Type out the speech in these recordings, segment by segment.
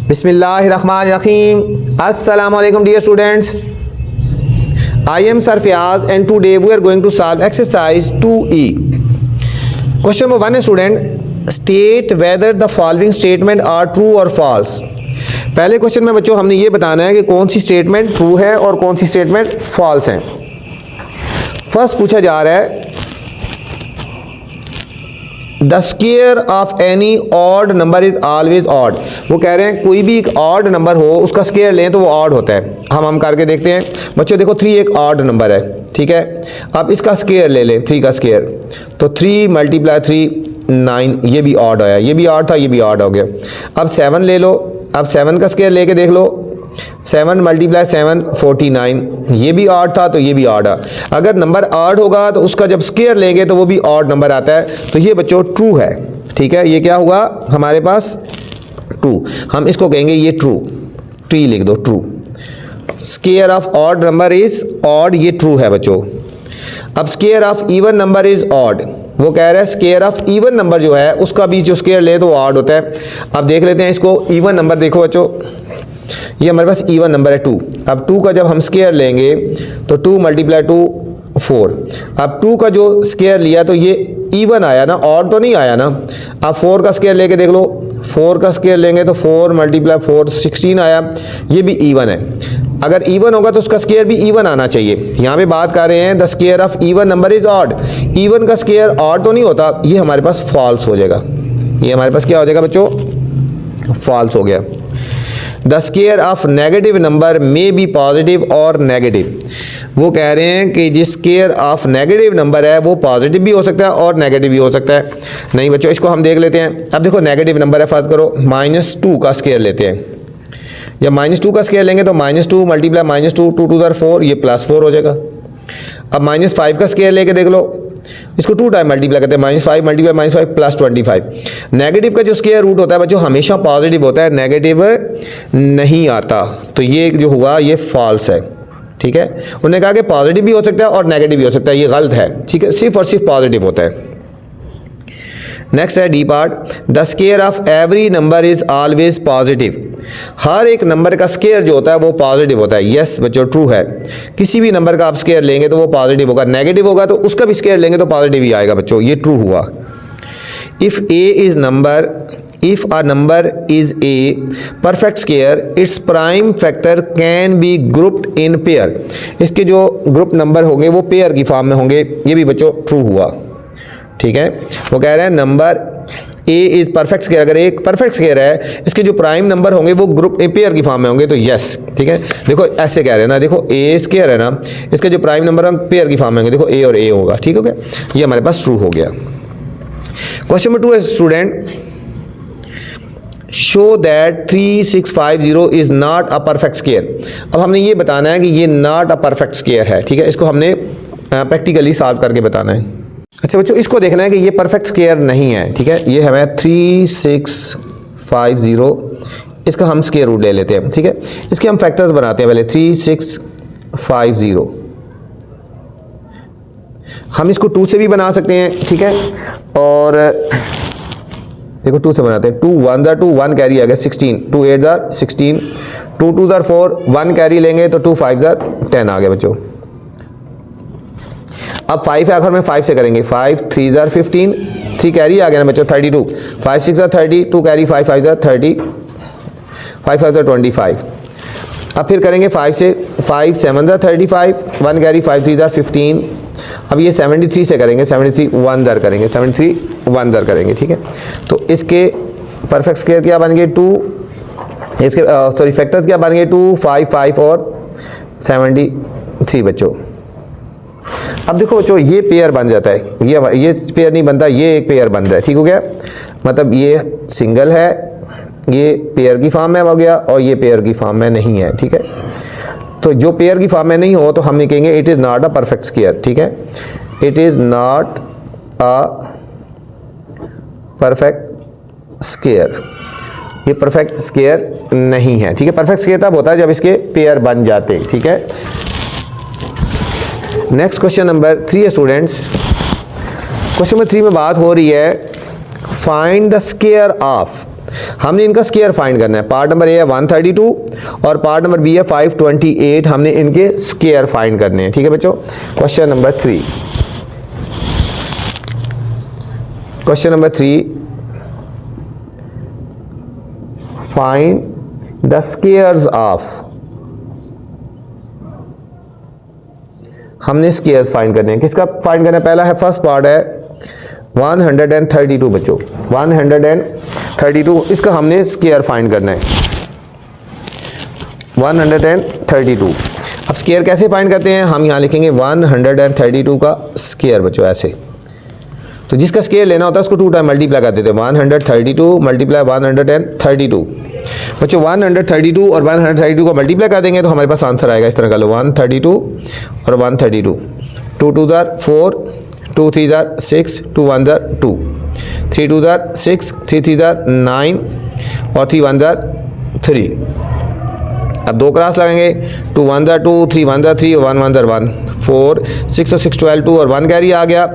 बिस्मिल्लाहिर्रहमानिर्रहीम। अस्सलाम वालेकुम dear students, I am sir Fayaz and today we are going to solve exercise 2E। Question number 1 है student, state whether the following statement are true और false. पहले question में बच्चों हमने ये बताना है कि कौन सी स्टेटमेंट ट्रू है और कौन सी स्टेटमेंट फॉल्स है। फर्स्ट पूछा जा रहा है the square of any odd number is always odd. वो कह रहे हैं कोई भी एक ऑड नंबर हो उसका स्क्वायर लें तो वो ऑड होता है। हम करके देखते हैं बच्चों। देखो 3 एक ऑड नंबर है, ठीक है। अब इसका स्क्वायर ले लें, 3 का स्क्वायर, तो 3 × 3 9, ये भी ऑड आया, ये भी ऑड था, ये भी ऑड हो गया। अब 7 ले लो, अब 7 का स्क्वायर लेके देख लो, 7 × 7 49, ये भी ऑड था तो ये भी ऑड है। अगर नंबर ऑड होगा तो उसका जब स्क्वायर लेंगे तो वो भी ऑड नंबर आता है, तो ये बच्चों ट्रू है, ठीक है। ये क्या हुआ हमारे पास, ट्रू। हम इसको कहेंगे ये ट्रू, ट्री लिख दो, true. Square of odd number is odd, ये ट्रू है बच्चों। अब square of even number is odd, वो कह रहा है स्क्वायर ऑफ इवन नंबर जो है उसका भी जो स्क्वायर ले तो वो ऑड होता है। अब देख लेते हैं इसको, इवन नंबर देखो बच्चों, ये हमारे पास इवन नंबर है 2। अब 2 का जब हम स्क्वायर लेंगे तो 2 × 2 4। अब 2 का जो स्क्वायर लिया तो ये इवन आया ना, ऑड तो नहीं आया ना। अब 4 का स्क्वायर लेके देख लो, 4 का स्क्वायर लेंगे तो 4 × 4 16 आया, ये भी इवन है। अगर इवन होगा तो उसका स्क्वायर भी इवन आना चाहिए। यहाँ पे बात कर रहे हैं the square of even number is odd, even का स्क्वायर ऑड तो नहीं होता, ये हमारे पास फॉल्स हो जाएगा। ये हमारे पास क्या हो जाएगा बच्चों, फॉल्स हो गया। The square of negative number may be positive और नेगेटिव। वो कह रहे हैं कि जिस स्क्वायर ऑफ नेगेटिव नंबर है वो पॉजिटिव भी हो सकता है और नेगेटिव भी हो सकता है। नहीं बच्चों, इसको हम देख लेते हैं। अब देखो नेगेटिव नंबर है, फर्ज करो -2 का स्क्वायर लेते हैं। जब -2 का स्क्वायर लेंगे तो -2 × -2 2 2 4, ये +4 हो जाएगा। अब -5 का स्क्वायर लेके देख लो, इसको 2 टाइम मल्टीप्लाई करते हैं, -5 × -5 +25। नेगेटिव का जो स्क्वायर रूट होता है बच्चों हमेशा पॉजिटिव होता है, नेगेटिव नहीं आता, तो ये जो हुआ ये फॉल्स है, ठीक है। उन्होंने कहा कि पॉजिटिव भी हो सकता है और नेगेटिव भी हो सकता है, ये गलत है, ठीक है। सिर्फ और सिर्फ पॉजिटिव होता है। नेक्स्ट है D part, the square of every number is always positive. हर एक नंबर का स्क्वायर जो होता है वो पॉजिटिव होता है। यस बच्चों, ट्रू है। किसी भी नंबर का आप स्क्वायर लेंगे तो वो पॉजिटिव होगा, नेगेटिव होगा तो उसका भी स्क्वायर लेंगे तो पॉजिटिव ही आएगा बच्चों, ये ट्रू हुआ। If a number is a perfect square, its prime factor can be grouped in pair। इसके जो ग्रुप नंबर होंगे वो पेयर की फॉर्म में होंगे, ये भी बच्चों ट्रू हुआ, ठीक है। वो कह रहे हैं number a is perfect square, अगर एक परफेक्ट स्क्वायर है इसके जो प्राइम नंबर होंगे वो ग्रुप पेयर की फॉर्म में होंगे, तो यस, ठीक है। देखो ऐसे कह रहे हैं ना, देखो a स्क्वायर है ना, इसके जो प्राइम नंबर होंगे पेयर की फॉर्म में होंगे, देखो a और a होगा, ठीक हो गया। ये हमारे पास ट्रू हो गया। क्वेश्चन नंबर 2 है student, show that 3650 is not a perfect square. अब हमने ये बताना है कि ये नॉट अ परफेक्ट स्क्वायर है, ठीक है। इसको हमने प्रैक्टिकली सॉल्व करके बताना है। अच्छा बच्चों, इसको देखना है कि ये परफेक्ट स्क्वायर नहीं है, ठीक है। ये हमें 3650, इसका हम स्क्वायर रूट ले लेते हैं, ठीक है। इसके हम फैक्टर्स बनाते हैं पहले। 3650 हम इसको 2 से भी बना सकते हैं, ठीक है। और देखो 2 से बनाते हैं, 2 1 2 1 कैरी आ गया 16, 2 8 16, 2 2 4, 1 कैरी लेंगे तो 2 5 10 आ गया बच्चों। अब 5 है आखिर में, 5 से करेंगे, 5 3 15, 3 कैरी आ गया ना बच्चों 32, 5 6 30, 2 कैरी 5 5 30, 5 5 25। अब फिर करेंगे 5 से, 5 7 35, 1 कैरी 5 3 15। अब ये 73 से करेंगे, 73 1 दर करेंगे, 73 1 दर करेंगे, ठीक है। तो इसके परफेक्ट स्क्वायर क्या बन गए 2, इसके सॉरी फैक्टर्स क्या बन गए 2 5 5 और 73 बच्चों। अब देखो बच्चों ये पेयर बन जाता है, ये पेयर नहीं बनता, ये एक पेयर बन रहा है, ठीक हो गया। मतलब ये सिंगल है, ये पेयर की फॉर्म में हो गया और ये पेयर की फॉर्म में नहीं है, ठीक है। तो जो पेयर की फॉर्म में नहीं हो तो हम कहेंगे it is not a perfect square, ठीक है। It is not a perfect square, ये परफेक्ट स्क्वायर नहीं है, ठीक है। परफेक्ट स्क्वायर तब होता है जब इसके पेयर बन जाते, ठीक है। नेक्स्ट क्वेश्चन नंबर 3 है स्टूडेंट्स। क्वेश्चन नंबर 3 में बात हो रही है फाइंड द स्क्वायर ऑफ हमने इनका स्केयर फाइंड करना है। पार्ट नंबर ए है 132 और पार्ट नंबर बी है 528। हमने इनके स्केयर फाइंड करने हैं, ठीक है बच्चों। Question number 3, question number 3, find the squares of, हमने स्केयर्स फाइंड करने हैं। किसका फाइंड करना है? पहला है, फर्स्ट पार्ट है 132 बच्चों, 132, इसका हमने स्केयर फाइंड करना है 132। अब स्केयर कैसे फाइंड करते हैं? हम यहाँ लिखेंगे 132 का स्केयर बच्चों, ऐसे। तो जिसका स्केयर लेना होता है उसको 2 टाइम मल्टीप्लाई कर देते हैं, 132 मल्टीप्लाई 132 बच्चों। 132 और 132 को मल्टीप्लाई कर देंगे तो हमारे पास आंसर आएगा, इस तरह का लो, 132 और 132, 2 2 4, 2 3 6, 2 1 2, 3 2 6, 3 3 9 और 3 1 3। अब 2 क्रॉस लगाएंगे, 2 1 2, 3 1 3, 1 1 1, 4 6 और 6 12, 2 और 1 कैरी आ गया,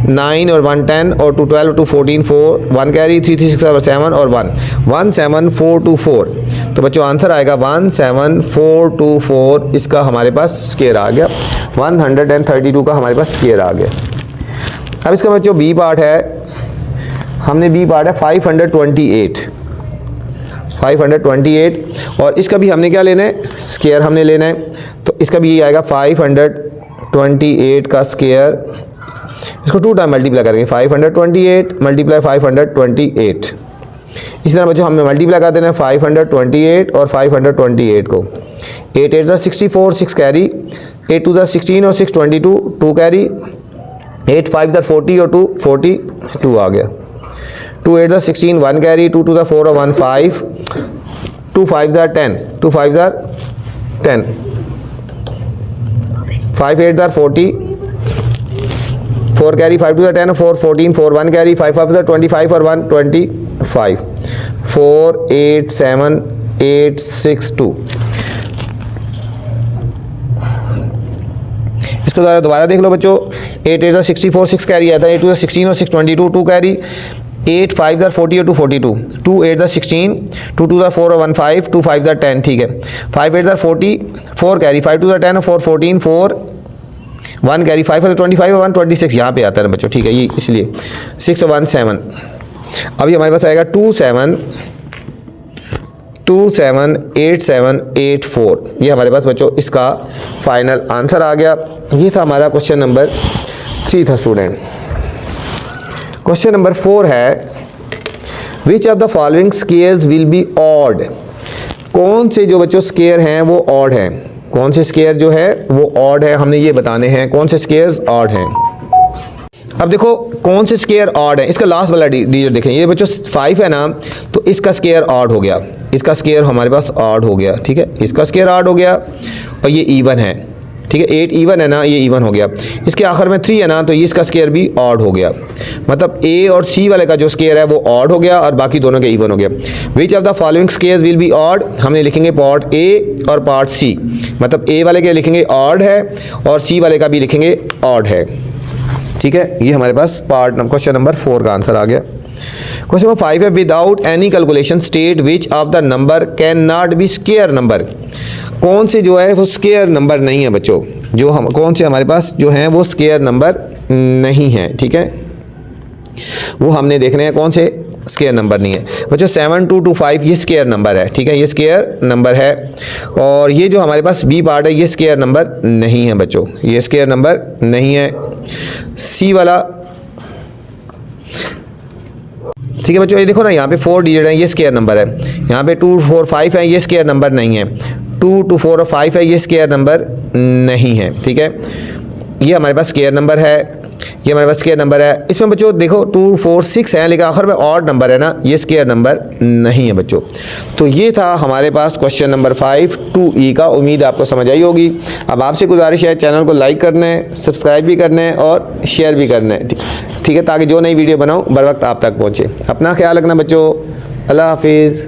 9 और 1 10 और 2 12 2 14, 4 1 कैरी, 3 3 6 7 और 1 17424। तो बच्चों आंसर आएगा 17424, इसका हमारे पास स्केयर आ गया, 132 का हमारे पास स्केयर आ गया। अब इसका बच्चों बी पार्ट है, हमने बी पार्ट है 528 और इसका भी हमने क्या लेना है? स्केयर हमने लेना है। तो इसका भी ये आएगा 528 का स्केयर, इसको 2 टाइम मल्टीप्लाई करेंगे, 528 मल्टीप्लाई 528। इसी तरह बच्चों हमें मल्टीप्लाई कर देना है 528 और 528 को, 8 8 64, 6 कैरी, 8 2 16 और 6 22, 2 कैरी, 8 5 40 और 2 42 आ गया, 2 8 16, 1 कैरी, 2 2 4 और 1 5, 2 5 10, 2 5 10, 5 8 40, 4 कैरी, 5 2 10 और 4 14, 4 1 कैरी, 5 5 25 और 1 25, 4 8 7 8 6 2। इसको दोबारा देख लो बच्चों, 8 8 64, 6 कैरी आता है, 8 2 16 और 6 22, 2 कैरी, 8 5 40 और 2 42, 2 8 16, 2 2 4 और 1 5, 2 5 10, ठीक है, 5 8 40, 4 कैरी, 5 2 10 और 4 14, 4 1 कैरी, 5 25 और 1 26 यहाँ पे आता है ना बच्चों, ठीक है, ये इसलिए 6 और 1 7। अभी हमारे पास आएगा 2 7 8 7 8 4, ये हमारे पास बच्चों इसका फाइनल आंसर आ गया। ये था हमारा क्वेश्चन नंबर 3 था स्टूडेंट। क्वेश्चन नंबर 4 है, which of the following squares will be odd, कौन से जो बच्चों स्केयर हैं वो ऑड हैं, कौन से स्केयर जो है वो ऑड है, हमने ये बताने हैं कौन से स्केयर्स ऑड हैं। अब देखो कौन से स्केयर ऑड है, इसका लास्ट वाला डिजिट देखें, ये बच्चों 5 है ना, तो इसका स्केयर ऑड हो गया, इसका स्केयर हमारे पास ऑड हो गया, ठीक है, इसका स्केयर ऑड हो गया, और ये इवन है, ठीक है, 8 इवन है ना, ये इवन हो गया, इसके आखिर में 3 है ना, तो ये इसका स्केयर भी ऑड हो गया, मतलब ए और सी वाले का जो स्केयर है वो ऑड हो गया और बाकी दोनों के इवन हो गया। Which of the following squares will be odd, हमने लिखेंगे पार्ट ए और पार्ट सी, मतलब ए वाले के लिखेंगे ऑड है और सी वाले का भी लिखेंगे ऑड है, ठीक है। ये हमारे पास क्वेश्चन नंबर 4 का आंसर आ गया। क्वेश्चन नंबर 5 है, without any calculation state which of the number can not be square number, कौन से जो है वो स्केयर नंबर नहीं है बच्चों, जो हम कौन से हमारे पास जो हैं वो स्केयर नंबर नहीं है, ठीक है, वो हमने देखने हैं कौन से स्केयर नंबर नहीं है बच्चों। 7 2 2 5 ये स्केयर नंबर है, ठीक है, ये स्केयर नंबर है, और ये जो हमारे पास बी पार्ट है ये स्केयर नंबर नहीं है बच्चों, ये स्केयर नंबर नहीं है। सी वाला, ठीक है बच्चों, ये देखो ना यहाँ पे 4 डिजिट है, ये स्केयर नंबर है, यहाँ पे 2 4 5 है, ये स्केयर नंबर नहीं है, 2 2 4 और 5 है, ये स्केयर नंबर नहीं है, ठीक है, ये हमारे पास स्केयर नंबर है, ये हमारे पास स्केयर नंबर है। इसमें बच्चों देखो 2 4 6 है, लेकिन आखिर में ऑड नंबर है ना, ये स्केयर नंबर नहीं है बच्चों। तो ये था हमारे पास क्वेश्चन नंबर 5 2E का। उम्मीद आपको समझ आई होगी। अब आपसे गुजारिश है चैनल को लाइक करना है, सब्सक्राइब भी करना है और शेयर भी करना है, ठीक है, ताकि जो नई वीडियो बनाऊँ बर वक्त आप तक पहुँचे। अपना ख्याल रखना बच्चों, अल्लाह हाफिज़।